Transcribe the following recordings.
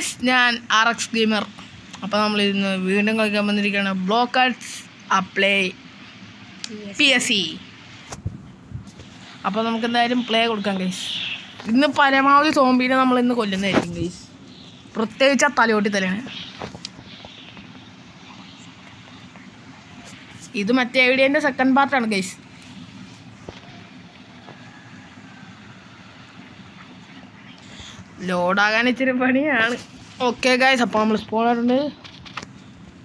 Guys, ഞാൻ RX gamer. അപ്പോൾ നമ്മളിന്ന് വീണ്ടും കളിക്കാൻ വന്നിരിക്കുകയാണ് ബ്ലോക്ക് ഔട്ട്സ് അപ്ലൈ PSC. അപ്പോൾ നമുക്ക് എന്തായാലും പ്ലേ കൊടുക്കാം ഗൈസ്. ഇന്ന് പരമാവധി സോംബീനെ നമ്മൾ ഇന്ന് കൊല്ലുന്നതായിരിക്കും ഗൈസ്. പ്രത്യേകിച്ച് ആ തലയോട്ടി തലയാണ്. ഇത് മറ്റേ ഐഡിയൻ്റെ സെക്കൻഡ് പാർട്ടാണ് ഗൈസ്. ലോഡാകാൻ ഇച്ചിരി പണിയാണ്. ഓക്കെ ഗൈസ്, അപ്പോൾ നമ്മൾ സ്പോണറുണ്ട്.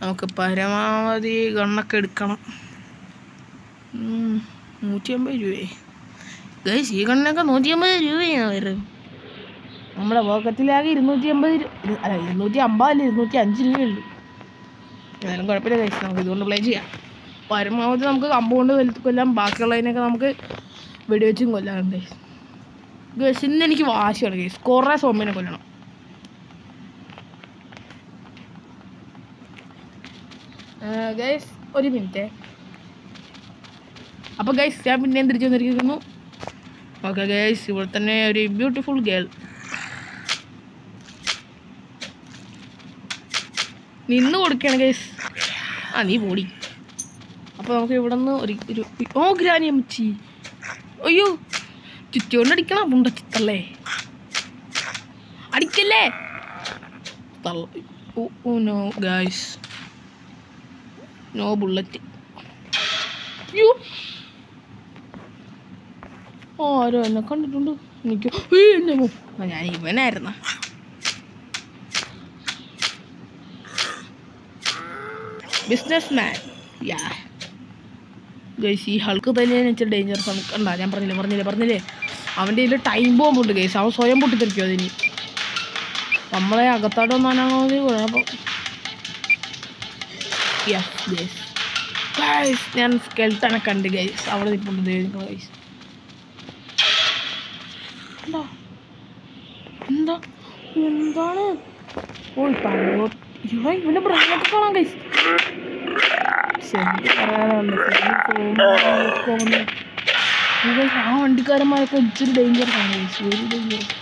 നമുക്ക് പരമാവധി ഗണ്ണൊക്കെ എടുക്കണം. 150 രൂപയെ ഗൈസ്, ഈ ഗണ്ണൊക്കെ 150 രൂപയാണ് വരുന്നത്. നമ്മുടെ പോക്കറ്റിലാകെ 250 അല്ല 250 അല്ല 205 രൂപയുള്ളൂ. എന്നാലും കുഴപ്പമില്ല ഗൈസ്, നമുക്ക് ഇതുകൊണ്ട് പ്ലേ ചെയ്യാം. പരമാവധി നമുക്ക് കമ്പൗണ്ട് കൊല്ലാം, ബാക്കിയുള്ളതിനൊക്കെ നമുക്ക് വെടിവെച്ചും കൊല്ലാറുണ്ട് ഗൈസ്. ഇന്ന് എനിക്ക് വാശിയാണ് ഗൈസ്, കുറേ സോമ്പിനെ കൊല്ലണം. ഗൈസ് ഒരു മിനിറ്റ്. അപ്പോൾ ഗൈസ് ഞാൻ പിന്നെയും തിരിച്ചു വന്നിരിക്കുന്നു. ഓക്കെ ഗൈസ്, ഇവിടെ തന്നെ ഒരു ബ്യൂട്ടിഫുൾ ഗേൾ. നിന്ന് കൊടുക്കുകയാണ് ഗൈസ്. നീ പോടി. അപ്പോൾ നമുക്ക് ഇവിടെ നിന്ന് ഒരു ഗ്രാനി അമ്മച്ചി. അയ്യോ, ചുറ്റുകൊണ്ട് അടിക്കണം. പുണ്ട ചിത്തല്ലേ, അടിക്കല്ലേ. No guys, no bullet. അയ്യോ, ആരോ എന്നെ കണ്ടിട്ടുണ്ട്. എനിക്ക് ഞാൻ ഇവനായിരുന്ന. Business man. യാ ഗൈസ്, ഈ ഹൾക്ക് തന്നെ വെച്ചാൽ ഡേഞ്ചറസ് ആണ്. കണ്ടാ, ഞാൻ പറഞ്ഞില്ലേ അവൻ്റെ ഇതിൽ ടൈം ബോംബുണ്ട് ഗൈസ്. അവൻ സ്വയം പൊട്ടിത്തെറിക്കും അതിന്. നമ്മളെ അകത്തായിട്ട് വന്നാണെങ്കിൽ കുഴപ്പം. ഗൈസ് ഞാൻ സ്കെൽട്ടനെ കണ്ട് ഗൈസ്. അവിടെ നിൽപ്പുണ്ട് ഗൈസ്. എന്താണ് ഇവന്റെ ബ്രാൻഡൊക്കെ കാണാം ഗൈസ്. ആ വണ്ടിക്കാരന്മാരൊക്കെ ഇച്ചിരി ഡേഞ്ചറസ് ആണ് ഗൈസ്, വെരി ഡേഞ്ചറസ്.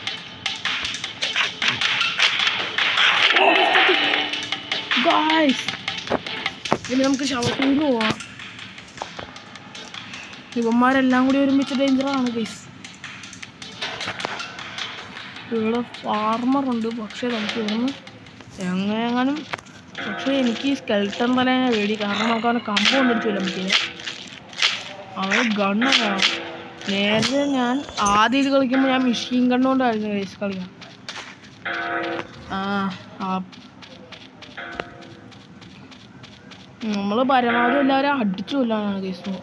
ഗൈസ് ഇനി നമുക്ക് ഷവർട്ടിന് പോവാം. ഇവന്മാരെല്ലാം കൂടി ഒരുമിച്ച് ഡേഞ്ചറാണ് ഗൈസ്. ഇവിടെ ഫാർമറുണ്ട്, പക്ഷേ നമുക്ക് ഇവിടുന്ന് എങ്ങനെയാലും. പക്ഷേ എനിക്ക് ഈ സ്കെൽട്ടൺ തലേനെ പേടി, കാരണം നമുക്ക് അവനെ കമ്പ് കൊണ്ടിട്ട് വരാൻ പറ്റില്ല. അവന് ഗണ്ണ് വേണം. നേരത്തെ ഞാൻ ആദ്യം ഇത് കളിക്കുമ്പോൾ ഞാൻ മെഷീൻ ഗണ്ണുകൊണ്ടായിരുന്നു ഗൈസ് കളിക്കാം. നമ്മൾ പരമാവധി എല്ലാവരും അടിച്ചു കൊല്ലാനാണ് ഗൈസ്.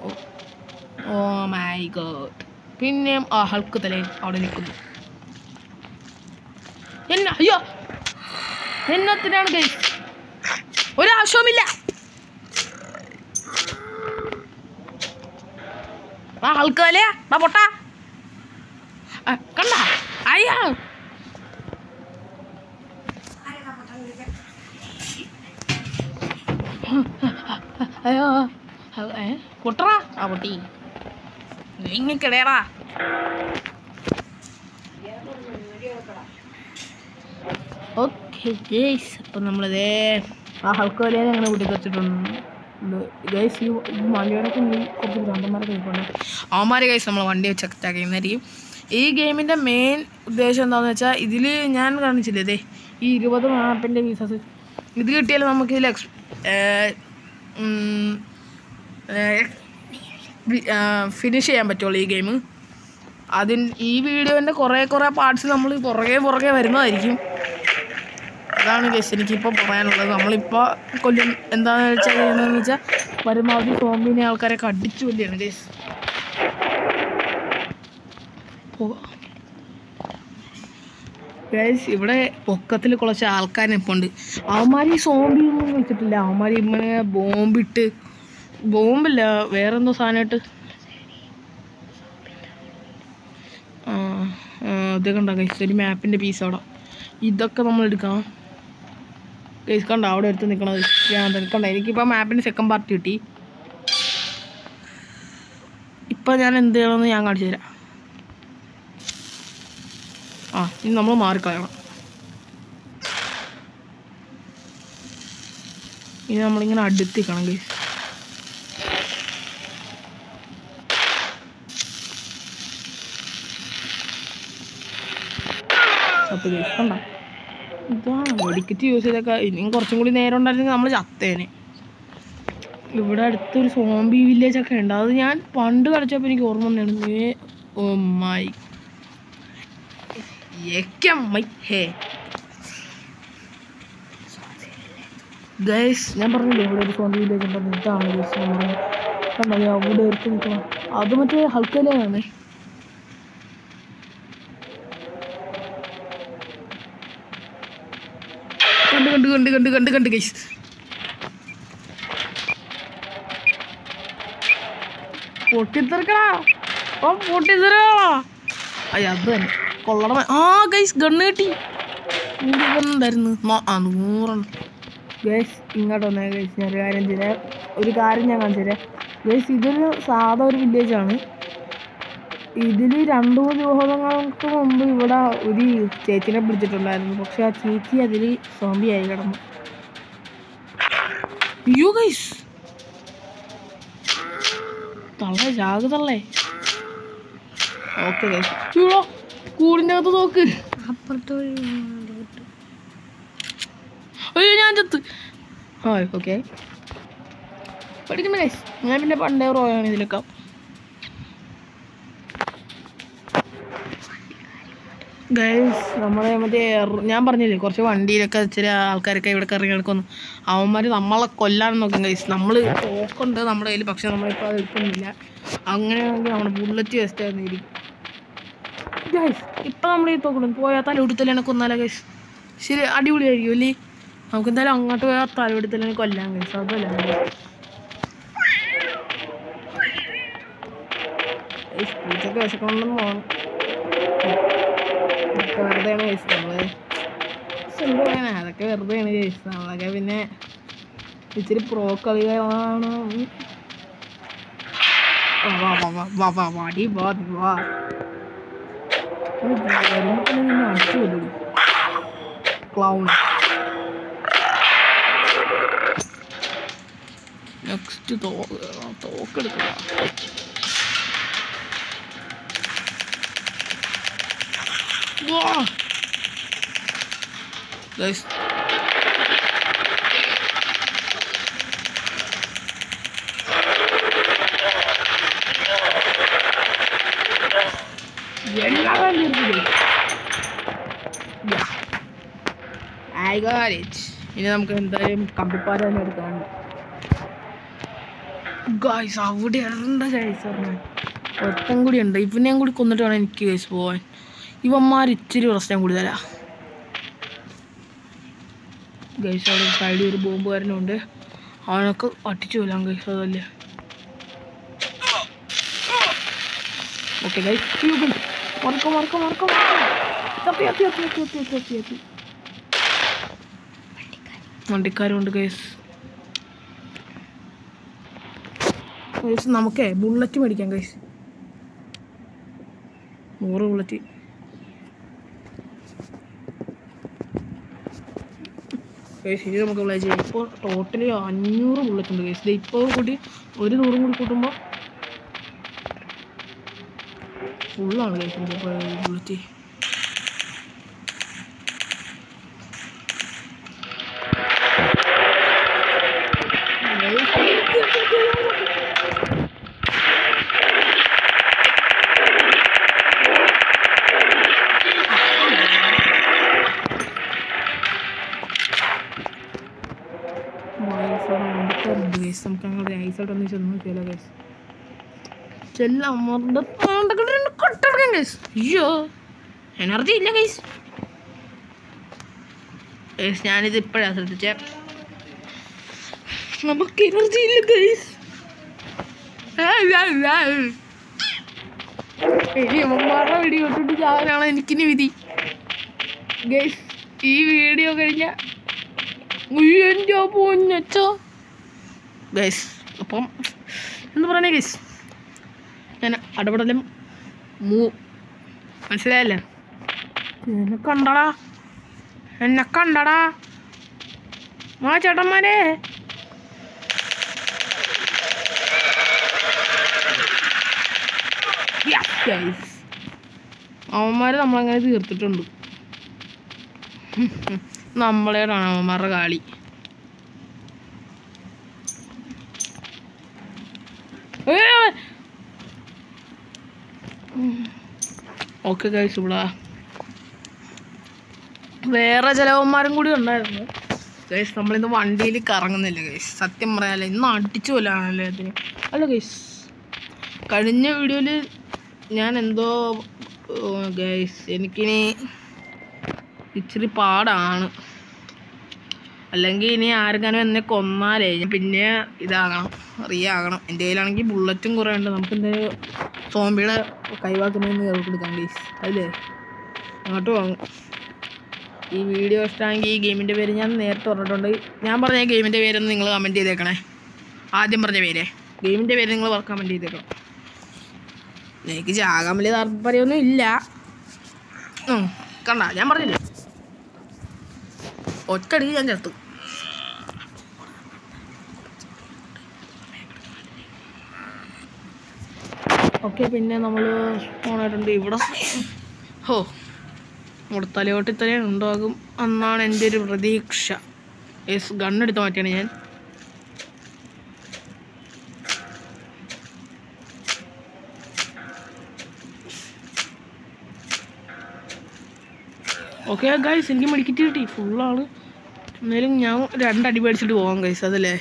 Oh my God. പിന്നെയും ഹൾക്ക് തലേ അവിടെ നിൽക്കുന്നു. അയ്യോ, എന്നത്തിനാണ് ഗൈസ്, ഒരാവശ്യവുമില്ല. ഹൾക്ക് തലേ പൊട്ട കണ്ട. അയ്യോ അയ്യോ പൊട്ടറാ. പൊട്ടി ഇങ്ങിക്കിടയറാ. ഓക്കെ ഗൈസ്, അപ്പം നമ്മളിതേ ഹൾക്ക് വലയെ അങ്ങനെ കൂട്ടിക്കച്ചിട്ടുണ്ട് ഗൈസ്. ഈ വണ്ടിയോടൊക്കെ കുറച്ച് ഭ്രാന്തന്മാരൊക്കെ ഇരിപ്പുണ്ട്. അവന്മാരെ ഗൈസ് നമ്മൾ വണ്ടി വെച്ച് അറ്റാക്ക് ചെയ്യുന്നതായിരിക്കും. ഈ ഗെയിമിൻ്റെ മെയിൻ ഉദ്ദേശം എന്താണെന്ന് വെച്ചാൽ, ഇതിൽ ഞാൻ കാണിച്ചില്ലേ ഇതേ ഈ 20 മാപ്പിൻ്റെ പീസസ് ഇത് കിട്ടിയാൽ നമുക്ക് ഇതിൽ ഫിനിഷ് ചെയ്യാൻ പറ്റുള്ളൂ ഈ ഗെയിം. ഈ വീഡിയോൻ്റെ കുറേ പാർട്സ് നമ്മൾ പുറകെ വരുന്നതായിരിക്കും. അതാണ് ഗൈസ് എനിക്കിപ്പോൾ പറയാനുള്ളത്. നമ്മളിപ്പോൾ എന്താണെന്ന് വെച്ചാൽ ചെയ്യുന്നതെന്ന് വെച്ചാൽ പരമാവധി സോംബിനെ ആൾക്കാരൊക്കെ അടിച്ചു കൊല്ലിയാണ് ഗൈസ്. ഗൈസ് ഇവിടെ പൊക്കത്തിൽ കുറച്ച് ആൾക്കാർ നിൽപ്പുണ്ട്. അവന്മാർ ഈ സോംബിയൊന്നും വെച്ചിട്ടില്ല. അവന്മാർ ഇങ്ങനെ ബോംബില്ല വേറെന്തോ സാധനമായിട്ട്. ഇത് കണ്ട ഗൈസ്, ഒരു മാപ്പിൻ്റെ പീസ് അവിടെ. ഇതൊക്കെ നമ്മൾ എടുക്കാം ഗൈസ്. കണ്ട അവിടെ എടുത്ത് നിൽക്കണത് ഞാൻ കണ്ട. എനിക്കിപ്പോൾ മാപ്പിൻ്റെ സെക്കൻഡ് പാർട്ട് കിട്ടി. ഇപ്പം ഞാൻ എന്ത് ചെയ്യണമെന്ന് ഞാൻ കാണിച്ചു തരാം. ഇനി നമ്മൾ മാറിക്കളയണം. ഇനി നമ്മളിങ്ങനെ അടുത്തിക്കണം ഗൈസ്. കണ്ട ഇതാണ് വെടിക്കറ്റ് യൂസ് ചെയ്തൊക്കെ. ഇനിയും കുറച്ചും കൂടി നേരം ഉണ്ടായിരുന്നെങ്കിൽ നമ്മൾ ചത്തേനെ. ഇവിടെ അടുത്തൊരു സോംബി വില്ലേജ് ഒക്കെ ഉണ്ട്. അത് ഞാൻ പണ്ട് കളിച്ചപ്പോൾ എനിക്ക് ഓർമ്മ വന്നിരുന്നു. ഓ മൈ ഗൈസ്, ഞാൻ പറഞ്ഞില്ലേ ഇവിടെ ഒരു സോംബി വില്ലേജ് ഉണ്ടെന്ന്. ഇതാണ് ഗൈസ് നമ്മൾ കണ്ടത്. അവിടെ എടുത്ത് നിൽക്കണം. അത് മറ്റേ ഹൾക്കയിലാണ്. കണ്ട് ഗൈസ്. പൊട്ടിത്തെറിക്കടാ. അയ്യ അത് തന്നെ കൊള്ളട. ആ ഗൈസ് ഗണ്ണ് കിട്ടി. ഉണ്ടായിരുന്നു 100. ഗൈസ് ഇങ്ങോട്ട് വന്നേ ഗൈസ്. ഞാൻ ഒരു കാര്യം ഞാൻ കാണിച്ചു തരാം ഗൈസ്. ഇതൊരു സാധാ ഒരു വില്ലേജാണ്. ഇതിൽ 2-3 ദിവസങ്ങൾക്ക് മുമ്പ് ഇവിടെ ഒരു ചേച്ചിനെ പിടിച്ചിട്ടുണ്ടായിരുന്നു. പക്ഷെ ആ ചേച്ചി അതിൽ സോംബിയായി കിടന്നു. അയ്യോ ഗൈസ്, തള്ളേ ജാഗ്രതള്ളേ. ഓക്കെ ഗൈസ്, കൂടിൻ്റെ അകത്ത് നോക്ക്. അയ്യോ ഞാൻ ചത്ത്. ആ ഓക്കെ പഠിക്കുമ്പോ ഗൈസ്. ഞാൻ പിന്നെ പണ്ടേ റോയാണ് ഇതിലൊക്കെ. ഗൈസ് നമ്മളെ മറ്റേ ഞാൻ പറഞ്ഞില്ലേ കുറച്ച് വണ്ടിയിലൊക്കെ ചില ആൾക്കാരൊക്കെ ഇവിടെ കയറി കിടക്കുന്നു. അവന്മാർ നമ്മളെ കൊല്ലാൻ നോക്കും ഗൈസ്. നമ്മൾ തോക്കുണ്ട് നമ്മുടെ കയ്യിൽ, പക്ഷെ നമ്മളിപ്പോൾ അത് എടുക്കുന്നില്ല. അങ്ങനെയാണെങ്കിൽ നമ്മുടെ ബുള്ളറ്റ് വേസ്റ്റ് ആയിരുന്നിരിക്കും ഗൈസ്. ഇപ്പം നമ്മൾ ഈ തോക്കണം പോയാൽ തലപിടുത്തലിനെ കൊന്നാലോ ഗൈസ്. ശരി അടിപൊളിയായിരിക്കും അല്ലേ? നമുക്ക് എന്തായാലും അങ്ങോട്ട് പോയാൽ തലപിടുത്തലിനെ കൊല്ലാം ഗൈസ്. അതല്ല പൂച്ചൊക്കെ വിശക്കണമെന്നും പോകണം. വെറുതെയാണ് ഗൈസ് നമ്മള്. അതൊക്കെ വെറുതെയാണ് ഗൈസ്. നമ്മളൊക്കെ പിന്നെ ഇച്ചിരി പ്രോ കളികളാണ്. Clown next തോക്കെടുക്കുക. ഗൈസ് ഇനി നമുക്ക് എന്തായാലും കമ്പിപ്പാര തന്നെ എടുക്കാം ഗൈസ്. അവിടെ ഇറണ്ട ഗൈസ്. ഒറ്റം കൂടി ഉണ്ട്. ഇവനെയും കൂടി കൊന്നിട്ട് വേണം എനിക്ക് ഗൈസ് പോവാൻ. ഇവന്മാർ ഇച്ചിരി പ്രശ്നം കൂടുതലാ ഗൈസ്. അവിടെ സൈഡിൽ ഒരു ബോംബുകാരനുണ്ട്. അവനൊക്കെ അടിച്ചു കൊല്ലാം ഗൈസ്. അതല്ലേ ഓക്കെ ഗൈസ്. വണ്ടിക്കാരുണ്ട് ഗൈസ്. നമുക്കേ ബുള്ളറ്റ് മേടിക്കാം ഗൈസ്. 100 ബുള്ളറ്റ്. ഗൈസ് ഇനി നമുക്ക് പ്ലേ ചെയ്യാം. ഇപ്പോൾ ടോട്ടലി 500 ബുള്ളറ്റ് ഉണ്ട് ഗൈസ്. ഇപ്പോൾ കൂടി 100 കൂടി കൂട്ടുമ്പോൾ ഫുള്ളാണ് ഗൈസ് ബുള്ളറ്റ്. നമുക്ക് അങ്ങനെ ഐസോട്ടൊന്ന് ചെന്ന് നോക്കിയാലോ ഗൈസ്. അയ്യോ എനർജി ഇല്ല ഗൈസ്. ഞാനിത് ഇപ്പോഴാണ് ശ്രദ്ധിച്ച. നമുക്ക് എനർജി ഇല്ല ഗൈസ്. വീഡിയോ ഇട്ടിട്ട് ചാവാനാണ് എനിക്കിനി വിധി ഗൈസ്. ഈ വീഡിയോ കഴിഞ്ഞ എൻ്റെ പൊന്നച്ചോ ഗൈസ്. അപ്പം എന്താ പറയണേ ഗൈസ്, ഞാൻ അടപടലും മനസ്സിലായല്ലേ? എന്നെ കണ്ടടാ ആ ചേട്ടന്മാരെ. ഗൈസ് അവന്മാരെ നമ്മളങ്ങനെ തീർത്തിട്ടുണ്ട്. നമ്മളേടാണ് അവന്മാരുടെ കളി. ഓക്കെ ഗൈസ്, ഇവിടെ വേറെ ചിലവന്മാരും കൂടി ഉണ്ടായിരുന്നു ഗൈസ്. നമ്മളിന്ന് വണ്ടിയിൽ കറങ്ങുന്നില്ല ഗൈസ്, സത്യം പറയാല്ലേ. ഇന്ന് അടിച്ചു കൊല്ലാണല്ലേ അതിന്. അല്ല ഗൈസ്, കഴിഞ്ഞ വീഡിയോയിൽ ഞാൻ എന്തോ ഗൈസ് എനിക്കിനി ഇച്ചിരി പാടാണ്. അല്ലെങ്കിൽ ഇനി ആർക്കാനും എന്നെ കൊന്നാലേ പിന്നെ ഇതാകണം, റിയാകണം. എൻ്റെ കയ്യിലാണെങ്കിൽ ബുള്ളറ്റും കുറേ ഉണ്ട്. നമുക്ക് എന്തായാലും സോംബിയുടെ കൈവാക്കുന്നതിന് കയറിക്കൊടുക്കാം ഗൈസ്. അല്ലേ, അങ്ങോട്ട് വാങ്ങും. ഈ വീഡിയോ ഇഷ്ടമാണെങ്കിൽ ഈ ഗെയിമിൻ്റെ പേര് ഞാൻ നേരത്തെ പറഞ്ഞിട്ടുണ്ട്. ഞാൻ പറഞ്ഞ ഗെയിമിൻ്റെ പേരൊന്ന് നിങ്ങൾ കമൻറ്റ് ചെയ്തേക്കണേ. ആദ്യം പറഞ്ഞ പേര്, ഗെയിമിൻ്റെ പേര് നിങ്ങൾ കമൻറ്റ് ചെയ്തേക്കണം. എനിക്ക് ചാകാൻ വലിയ താല്പര്യമൊന്നും ഇല്ല. കണ്ട, ഞാൻ പറഞ്ഞില്ലേ, ഒറ്റടിക്ക് ഞാൻ ചത്തു. ഓക്കെ, പിന്നെ നമ്മൾ ഓണായിട്ടുണ്ട് ഇവിടെ. ഹോ, നമ്മുടെ തലയോട്ട് ഇത്രയും ഉണ്ടാകും എന്നാണ് എൻ്റെ ഒരു പ്രതീക്ഷ. യെസ്, ഗണ്ണെടുത്ത് മാറ്റിയാണ് ഞാൻ. ഓക്കെ ഗൈസ്, എനിക്ക് മെഡിക്കറ്റ് കിട്ടി, ഫുള്ളാണ്. എന്നാലും ഞാൻ 2 അടി മേടിച്ചിട്ട് പോകാം ഗൈസ്, അതല്ലേ.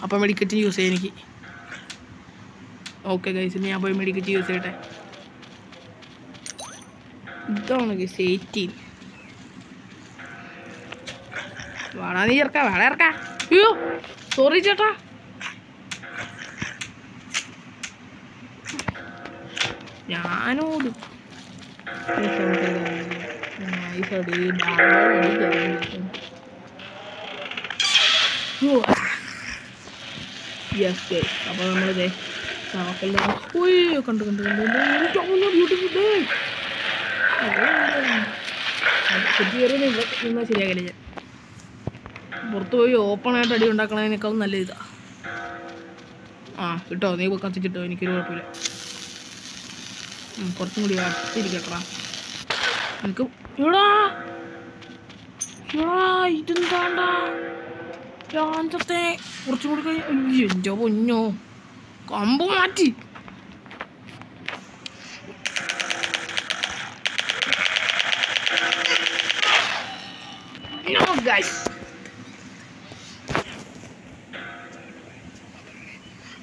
അപ്പം മെഡിക്കറ്റ് യൂസ് ചെയ്യാം എനിക്ക്. ഓക്കെ ഗൈസ്, ഞാൻ പോയി മെഡിക്കറ്റ് യൂസ് ചെയ്യട്ടെ. ഇതാണ് ഗൈസ് 18. വേണാ നീ ഇറക്കാം, വേണ ഇറക്കാം. അയ്യോ സോറി ചേട്ടാ. ഞാനോട് യെസ് ഗൈസ്, അപ്പോൾ നമ്മളിതേ കണ്ടു നിന്നാൽ ശരിയാകില്ല. ഞാൻ പുറത്ത് പോയി ഓപ്പണായിട്ട് അടി ഉണ്ടാക്കണതിനേക്കാളും നല്ല ഇതാ. കിട്ടോ, നീ കത്തിച്ചിട്ടോ, എനിക്കൊരു കുഴപ്പമില്ല. കുറച്ചും കൂടി അടുത്തിരിക്കട്ടാ എനിക്ക്. ഇതെന്താണ്ടാ രാഞ്ചത്തെ കുറച്ചും കൂടി കഴിഞ്ഞ് എൻ്റെ പൊന്നോ, കമ്പ് മാറ്റി.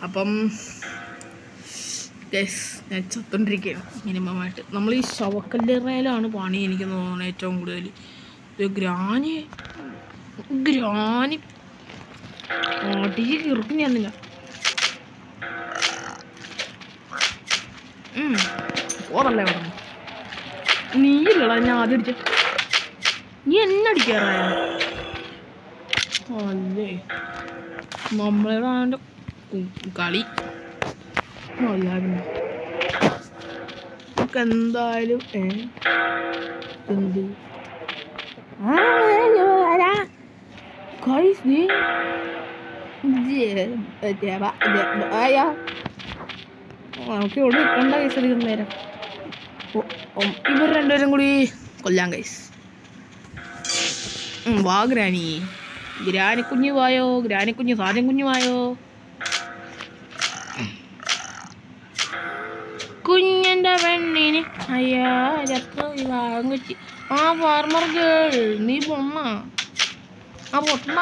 അപ്പം ഗൈസ് ഞാൻ ചത്തോണ്ടിരിക്കുകയാണ് മിനിമമായിട്ട്. നമ്മൾ ഈ ശവക്കല്ലേറയിലാണ് പണി എനിക്ക് തോന്നുന്നത് ഏറ്റവും കൂടുതൽ. ഗ്രാനി അടിച്ച് കിറുക്കി ഞാനില്ല. ഓറല്ലേ പറഞ്ഞു, നീയില്ലടാ ഞാൻ ആദ്യം അടിച്ച. നീ എന്നെ അടിക്കാറായ അല്ലേ. നമ്മളുടെ അവൻ്റെ കളി നമുക്ക് എന്തായാലും എന്ത് നമുക്ക് ഇവിടെ നിൽക്കണ്ട കൈസ് അധികം നേരം. ഇവർ രണ്ടുപേരും കൂടി കൊല്ലാൻ കൈസ്. വാ ഗ്രാനിക്കുഞ്ഞ് വായോ, ഗ്രാനിക്കുഞ്ഞ് സാധനം കുഞ്ഞു വായോ. കുഞ്ഞൻ്റെ പെണ്ണിന് അയ്യാ വാങ്ങിച്ച് ഫാർമർ ഗേൾ നീ പൊണ്ണ പൊട്ടണ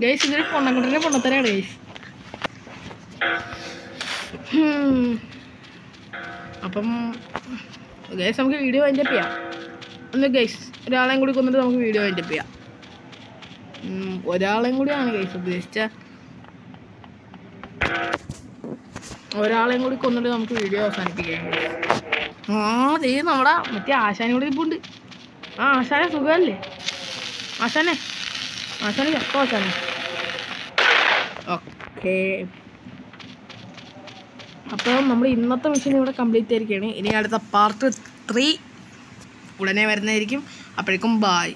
ഗൈസ്. ഇതൊരു പൊണ്ണക്കുട്ടനെ പൊണ്ണത്തരാണ് ഗൈസ്. അപ്പം ഗൈസ് നമുക്ക് വീഡിയോ വൈൻഡപ്പ് ചെയ്യാം. ഒന്ന് ഗൈസ് ഒരാളെയും കൂടി കൊന്നിട്ട് നമുക്ക് വീഡിയോ വൈൻഡപ്പ് ചെയ്യാം. ഒരാളെയും കൂടിയാണ് ഗൈസ് ഉദ്ദേശിച്ച. ഒരാളെയും കൂടി കൊന്നിട്ട് നമുക്ക് വീഡിയോ അവസാനിപ്പിക്കാം. നമ്മുടെ മറ്റേ ആശാനും കൂടി ഇപ്പുണ്ട്. ആശാനെ സുഖമല്ലേ ആശാനെ ചത്തോ ആശാനെ. ഓക്കെ, അപ്പോൾ നമ്മൾ ഇന്നത്തെ മിഷൻ ഇവിടെ കംപ്ലീറ്റ് ആയിരിക്കുകയാണ്. ഇനി അടുത്ത പാർട്ട് 3 ഉടനെ വരുന്നതായിരിക്കും. അപ്പോഴേക്കും ബായ്.